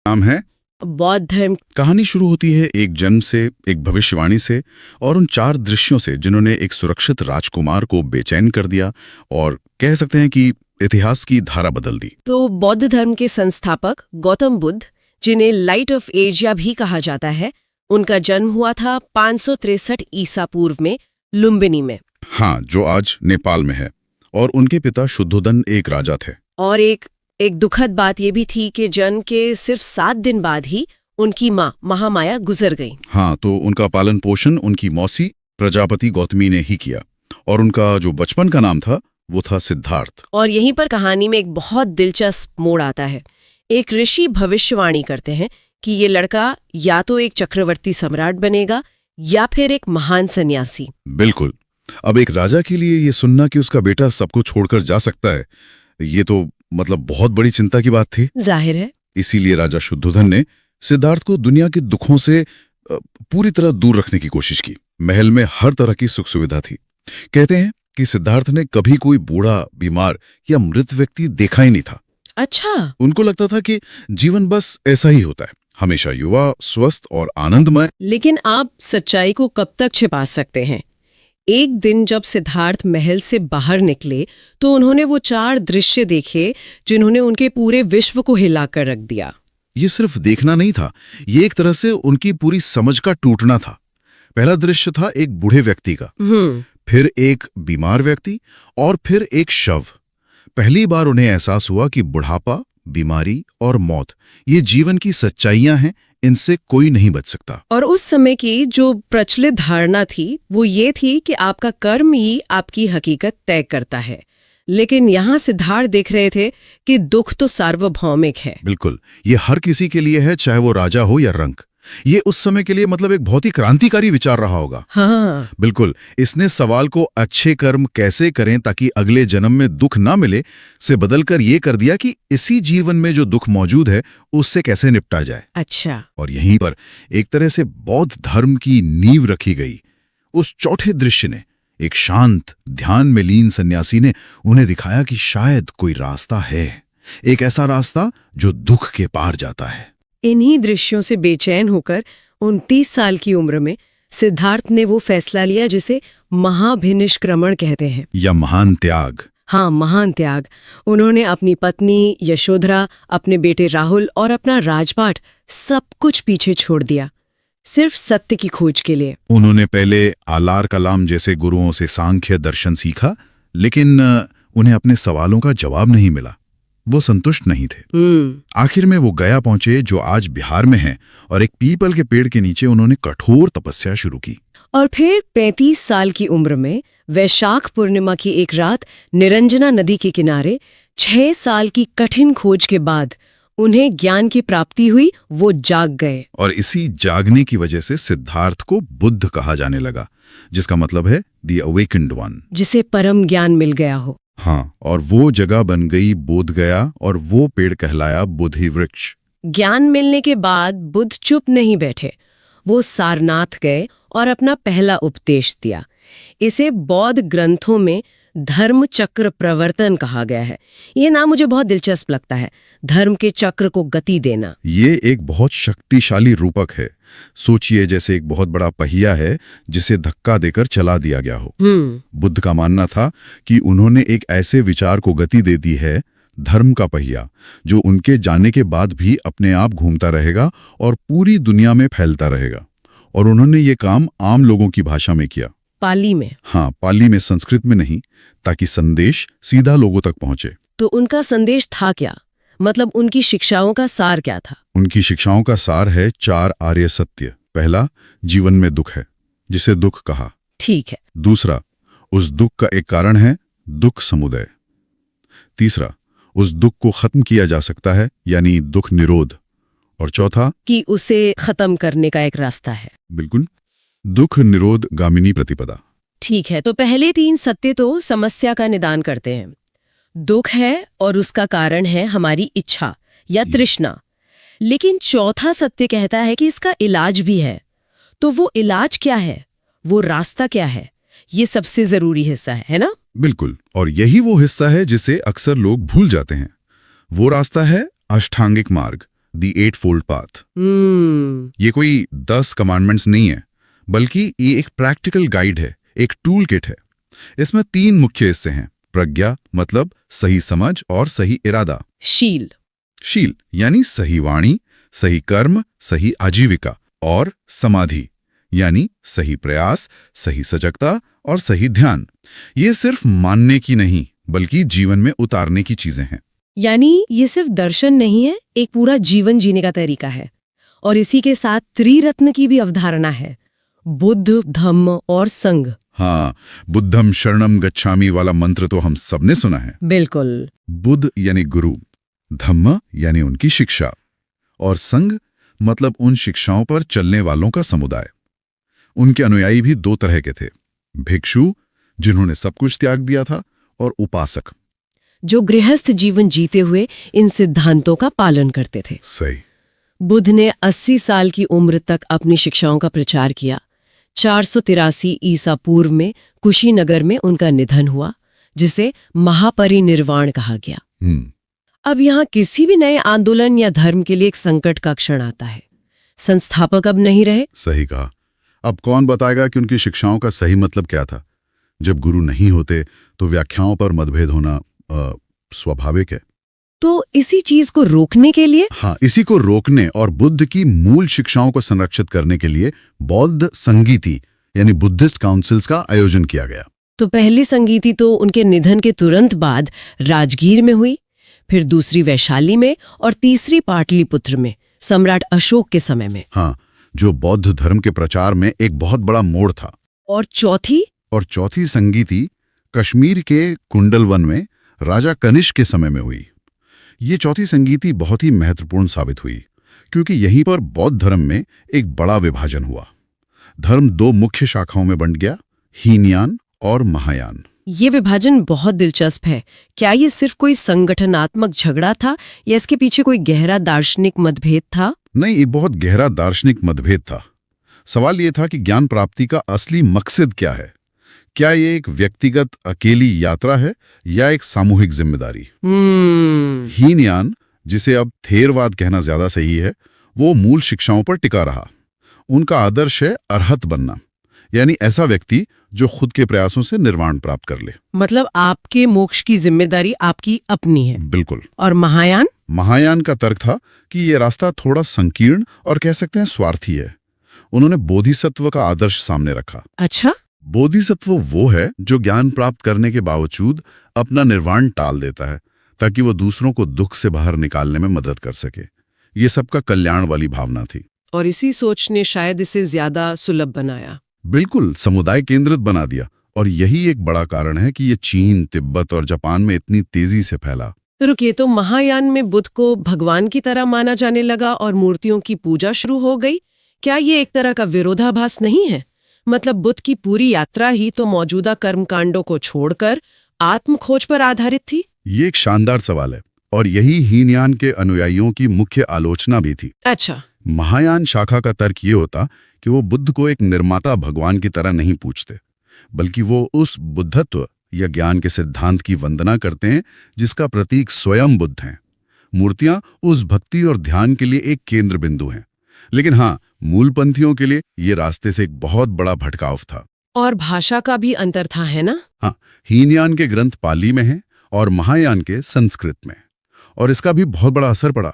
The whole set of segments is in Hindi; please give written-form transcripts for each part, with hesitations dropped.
नाम है बौद्ध धर्म। कहानी शुरू होती है एक जन्म से, एक भविष्यवाणी से और उन 4 दृश्यों से जिन्होंने एक सुरक्षित राजकुमार को बेचैन कर दिया और कह सकते हैं कि इतिहास की धारा बदल दी। तो बौद्ध धर्म के संस्थापक गौतम बुद्ध, जिन्हें लाइट ऑफ एशिया भी कहा जाता है, उनका जन्म हुआ था 563 ईसा पूर्व में लुम्बिनी में। हाँ, जो आज नेपाल में है। और उनके पिता शुद्धोदन एक राजा थे। और एक दुखद बात ये भी थी कि जन्म के सिर्फ 7 दिन बाद ही उनकी माँ महामाया गुजर गई। हाँ, तो उनका पालन पोषण उनकी मौसी प्रजापति गौतमी ने ही किया और उनका जो बचपन का नाम था वो था सिद्धार्थ। और यहीं पर कहानी में एक बहुत दिलचस्प मोड़ आता है। एक ऋषि भविष्यवाणी करते हैं कि ये लड़का या तो एक चक्रवर्ती सम्राट बनेगा या फिर एक महान सन्यासी। बिल्कुल। अब एक राजा के लिए ये सुनना कि उसका बेटा सबको छोड़कर जा सकता है, ये तो मतलब बहुत बड़ी चिंता की बात थी। जाहिर है। इसीलिए राजा शुद्धोधन ने सिद्धार्थ को दुनिया के दुखों से पूरी तरह दूर रखने की कोशिश की। महल में हर तरह की सुख सुविधा थी। कहते हैं कि सिद्धार्थ ने कभी कोई बूढ़ा, बीमार या मृत व्यक्ति देखा ही नहीं था। अच्छा। उनको लगता था कि जीवन बस ऐसा ही होता है, हमेशा युवा, स्वस्थ और आनंदमय। लेकिन आप सच्चाई को कब तक छिपा सकते हैं? एक दिन जब सिद्धार्थ महल से बाहर निकले तो उन्होंने वो 4 दृश्य देखे जिन्होंने उनके पूरे विश्व को हिलाकर रख दिया। ये सिर्फ देखना नहीं था, ये एक तरह से उनकी पूरी समझ का टूटना था। पहला दृश्य था एक बूढ़े व्यक्ति का, फिर एक बीमार व्यक्ति और फिर एक शव। पहली बार उन्हें एहसास हुआ कि बुढ़ापा, बीमारी और मौत ये जीवन की सच्चाइयां हैं, इनसे कोई नहीं बच सकता। और उस समय की जो प्रचलित धारणा थी वो ये थी कि आपका कर्म ही आपकी हकीकत तय करता है। लेकिन यहाँ सिद्धार्थ देख रहे थे कि दुख तो सार्वभौमिक है। बिल्कुल, ये हर किसी के लिए है, चाहे वो राजा हो या रंक। ये उस समय के लिए मतलब एक बहुत ही क्रांतिकारी विचार रहा होगा। हाँ, बिल्कुल। इसने सवाल को अच्छे कर्म कैसे करें ताकि अगले जन्म में दुख ना मिले से बदलकर ये कर दिया कि इसी जीवन में जो दुख मौजूद है उससे कैसे निपटा जाए। अच्छा। और यहीं पर एक तरह से बौद्ध धर्म की नींव रखी गई। उस चौथे दृश्य ने, एक शांत, ध्यान में लीन सन्यासी ने उन्हें दिखाया कि शायद कोई रास्ता है, एक ऐसा रास्ता जो दुख के पार जाता है। इन्हीं दृश्यों से बेचैन होकर 29 साल की उम्र में सिद्धार्थ ने वो फैसला लिया जिसे महाभिनिष्क्रमण कहते हैं, या महान त्याग। हाँ, महान त्याग। उन्होंने अपनी पत्नी यशोधरा, अपने बेटे राहुल और अपना राजपाट सब कुछ पीछे छोड़ दिया, सिर्फ सत्य की खोज के लिए। उन्होंने पहले आलार कलाम जैसे गुरुओं से सांख्य दर्शन सीखा, लेकिन उन्हें अपने सवालों का जवाब नहीं मिला। वो संतुष्ट नहीं थे। आखिर में वो गया पहुंचे, जो आज बिहार में है, और एक पीपल के पेड़ के नीचे उन्होंने कठोर तपस्या शुरू की। और फिर 35 साल की उम्र में वैशाख पूर्णिमा की एक रात निरंजना नदी के किनारे 6 साल की कठिन खोज के बाद उन्हें ज्ञान की प्राप्ति हुई। वो जाग गए। और इसी जागने की वजह से सिद्धार्थ को बुद्ध कहा जाने लगा, जिसका मतलब है द अवेकेंड वन, जिसे परम ज्ञान मिल गया हो। हाँ, और वो जगह बन गई बोध गया, और वो पेड़ कहलाया बोधि वृक्ष। ज्ञान मिलने के बाद बुद्ध चुप नहीं बैठे। वो सारनाथ गए और अपना पहला उपदेश दिया। इसे बौद्ध ग्रंथों में धर्म चक्र प्रवर्तन कहा गया है। ये नाम मुझे बहुत दिलचस्प लगता है, धर्म के चक्र को गति देना। ये एक बहुत शक्तिशाली रूपक है। सोचिए, जैसे एक बहुत बड़ा पहिया है जिसे धक्का देकर चला दिया गया हो। बुद्ध का मानना था कि उन्होंने एक ऐसे विचार को गति दे दी है, धर्म का पहिया, जो उनके जाने के बाद भी अपने आप घूमता रहेगा और पूरी दुनिया में फैलता रहेगा। और उन्होंने ये काम आम लोगों की भाषा में किया, पाली में। हाँ, पाली में, संस्कृत में नहीं, ताकि संदेश सीधा लोगों तक पहुंचे। तो उनका संदेश था क्या? मतलब उनकी शिक्षाओं का सार क्या था? उनकी शिक्षाओं का सार है 4 आर्य सत्य। पहला, जीवन में दुख है, जिसे दुख कहा। ठीक है। दूसरा, उस दुख का एक कारण है दुख समुदय। तीसरा, उस दुख को खत्म किया जा सकता है, यानी दुख निरोध। और चौथा, कि उसे खत्म करने का एक रास्ता है। बिल्कुल, दुख निरोध गामिनी प्रतिपदा। ठीक है, तो पहले 3 सत्य तो समस्या का निदान करते हैं। दुख है और उसका कारण है हमारी इच्छा या तृष्णा। लेकिन चौथा सत्य कहता है कि इसका इलाज भी है। तो वो इलाज क्या है, वो रास्ता क्या है? ये सबसे जरूरी हिस्सा है ना? बिल्कुल, और यही वो हिस्सा है जिसे अक्सर लोग भूल जाते हैं। वो रास्ता है अष्टांगिक मार्ग, द एट फोल्ड पाथ। ये कोई 10 कमांडमेंट्स नहीं है, बल्कि ये एक प्रैक्टिकल गाइड है, एक टूल किट है। इसमें 3 मुख्य हिस्से हैं। प्रज्ञा मतलब सही समझ और सही इरादा। शील यानी सही वाणी, सही कर्म, सही आजीविका। और समाधि यानी सही प्रयास, सही सजगता और सही ध्यान। ये सिर्फ मानने की नहीं, बल्कि जीवन में उतारने की चीजें हैं। यानी ये सिर्फ दर्शन नहीं है, एक पूरा जीवन जीने का तरीका है। और इसी के साथ त्रिरत्न की भी अवधारणा है, बुद्ध, धम्म और संघ। हाँ, बुद्धम शरणम गच्छामि वाला मंत्र तो हम सबने सुना है। बिल्कुल। बुद्ध यानी गुरु, धम्म यानी उनकी शिक्षा, और संघ मतलब उन शिक्षाओं पर चलने वालों का समुदाय। उनके अनुयायी भी 2 तरह के थे, भिक्षु जिन्होंने सब कुछ त्याग दिया था, और उपासक जो गृहस्थ जीवन जीते हुए इन सिद्धांतों का पालन करते थे। सही। बुद्ध ने 80 साल की उम्र तक अपनी शिक्षाओं का प्रचार किया। 483 ईसा पूर्व में कुशीनगर में उनका निधन हुआ, जिसे महापरिनिर्वाण कहा गया। अब यहाँ किसी भी नए आंदोलन या धर्म के लिए एक संकट का क्षण आता है। संस्थापक अब नहीं रहे। सही कहा। अब कौन बताएगा कि उनकी शिक्षाओं का सही मतलब क्या था? जब गुरु नहीं होते तो व्याख्याओं पर मतभेद होना स्वाभाविक है। तो इसी चीज को रोकने के लिए, हाँ, इसी को रोकने और बुद्ध की मूल शिक्षाओं को संरक्षित करने के लिए बौद्ध संगीति यानी बुद्धिस्ट काउंसिल्स का आयोजन किया गया। तो पहली संगीति तो उनके निधन के तुरंत बाद राजगीर में हुई, फिर दूसरी वैशाली में और तीसरी पाटलिपुत्र में सम्राट अशोक के समय में। हाँ, जो बौद्ध धर्म के प्रचार में एक बहुत बड़ा मोड़ था। और चौथी संगीति कश्मीर के कुंडलवन में राजा कनिष्क के समय में हुई। ये चौथी संगीति बहुत ही महत्वपूर्ण साबित हुई, क्योंकि यहीं पर बौद्ध धर्म में एक बड़ा विभाजन हुआ। धर्म 2 मुख्य शाखाओं में बंट गया, हीनयान और महायान। ये विभाजन बहुत दिलचस्प है। क्या ये सिर्फ कोई संगठनात्मक झगड़ा था या इसके पीछे कोई गहरा दार्शनिक मतभेद था? नहीं, एक बहुत गहरा दार्शनिक मतभेद था। सवाल ये था कि ज्ञान प्राप्ति का असली मकसद क्या है? क्या ये एक व्यक्तिगत अकेली यात्रा है या एक सामूहिक जिम्मेदारी? हीनयान, जिसे अब थेरवाद कहना ज्यादा सही है, वो मूल शिक्षाओं पर टिका रहा। उनका आदर्श है अरहत बनना, यानी ऐसा व्यक्ति जो खुद के प्रयासों से निर्वाण प्राप्त कर ले। मतलब आपके मोक्ष की जिम्मेदारी आपकी अपनी है। बिल्कुल। और महायान का तर्क था कि ये रास्ता थोड़ा संकीर्ण और कह सकते हैं स्वार्थी है। उन्होंने बोधिसत्व का आदर्श सामने रखा। अच्छा। बोधिसत्व वो है जो ज्ञान प्राप्त करने के बावजूद अपना निर्वाण टाल देता है, ताकि वो दूसरों को दुख से बाहर निकालने में मदद कर सके। ये सबका कल्याण वाली भावना थी। और इसी सोच ने शायद इसे ज्यादा सुलभ बनाया। बिल्कुल, समुदाय केंद्रित बना दिया। और यही एक बड़ा कारण है कि ये चीन, तिब्बत और जापान में इतनी तेजी से फैला। रुकिए, तो महायान में बुद्ध को भगवान की तरह माना जाने लगा और मूर्तियों की पूजा शुरू हो गई। क्या ये एक तरह का विरोधाभास नहीं है? मतलब बुद्ध की पूरी यात्रा ही तो मौजूदा कर्मकांडों को छोड़कर आत्म खोज पर आधारित थी। ये एक शानदार सवाल है, और यही हीनयान के अनुयायियों की मुख्य आलोचना भी थी। अच्छा। महायान शाखा का तर्क ये होता कि वो बुद्ध को एक निर्माता भगवान की तरह नहीं पूछते, बल्कि वो उस बुद्धत्व या ज्ञान के सिद्धांत की वंदना करते हैं जिसका प्रतीक स्वयं बुद्ध हैं। मूर्तियां उस भक्ति और ध्यान के लिए एक केंद्र बिंदु हैं। लेकिन हाँ, मूलपंथियों के लिए ये रास्ते से एक बहुत बड़ा भटकाव था। और भाषा का भी अंतर था, है ना? हाँ, हीनयान के ग्रंथ पाली में हैं और महायान के संस्कृत में, और इसका भी बहुत बड़ा असर पड़ा।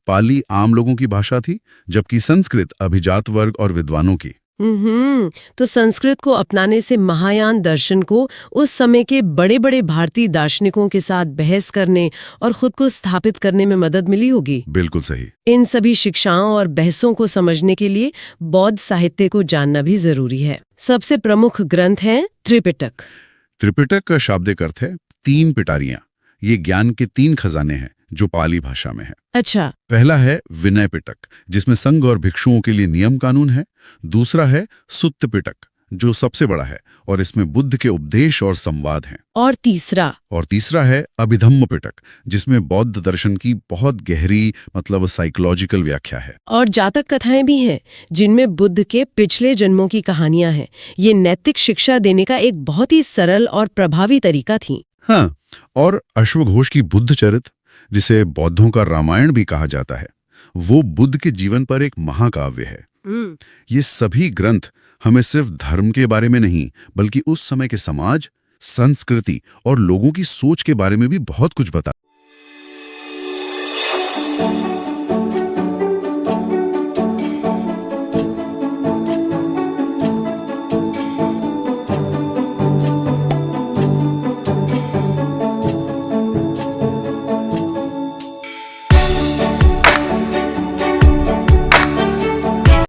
पाली आम लोगों की भाषा थी, जबकि संस्कृत अभिजात वर्ग और विद्वानों की। तो संस्कृत को अपनाने से महायान दर्शन को उस समय के बड़े बड़े भारतीय दार्शनिकों के साथ बहस करने और खुद को स्थापित करने में मदद मिली होगी। बिल्कुल सही। इन सभी शिक्षाओं और बहसों को समझने के लिए बौद्ध साहित्य को जानना भी जरूरी है। सबसे प्रमुख ग्रंथ है त्रिपिटक। त्रिपिटक का शाब्दिक अर्थ है 3 पिटारियां। ये ज्ञान के 3 खजाने हैं जो पाली भाषा में है। अच्छा। पहला है विनय पिटक, जिसमें संघ और भिक्षुओं के लिए नियम कानून है। दूसरा है सुत्त पिटक, जो सबसे बड़ा है और इसमें बुद्ध के उपदेश और संवाद हैं। और तीसरा है अभिधम्म पिटक, जिसमें बौद्ध दर्शन की बहुत गहरी साइकोलॉजिकल व्याख्या है। और जातक कथाएं भी हैं, जिनमें बुद्ध के पिछले जन्मों की कहानियां हैं। ये नैतिक शिक्षा देने का एक बहुत ही सरल और प्रभावी तरीका थी। हाँ, और अश्वघोष की बुद्ध चरित्र, जिसे बौद्धों का रामायण भी कहा जाता है, वो बुद्ध के जीवन पर एक महाकाव्य है। ये सभी ग्रंथ हमें सिर्फ धर्म के बारे में नहीं, बल्कि उस समय के समाज, संस्कृति और लोगों की सोच के बारे में भी बहुत कुछ बता